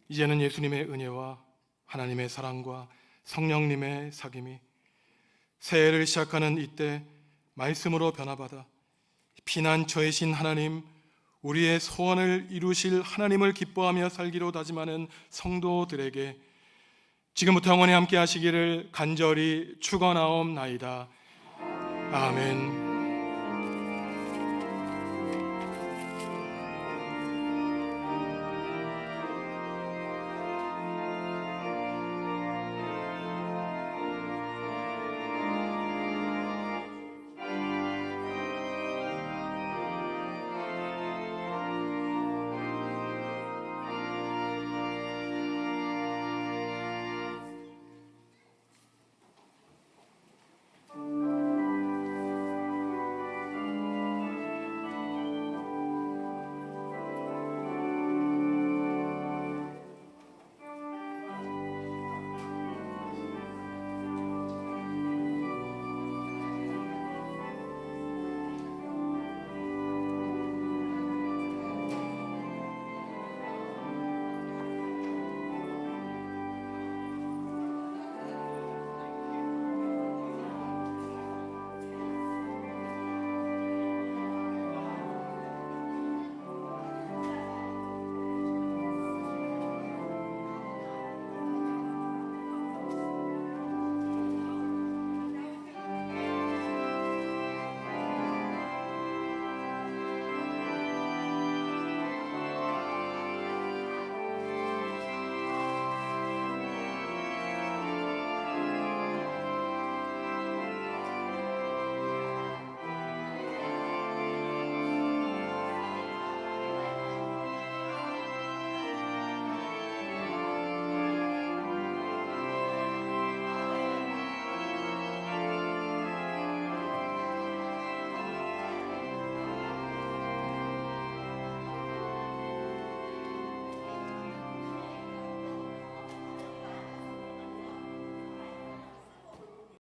이제는 예수님의 은혜와 하나님의 사랑과 성령님의 사귐이 새해를 시작하는 이때 말씀으로 변화받아 피난처이신 하나님, 우리의 소원을 이루실 하나님을 기뻐하며 살기로 다짐하는 성도들에게 지금부터 영원히 함께 하시기를 간절히 축원하옵나이다. 아멘.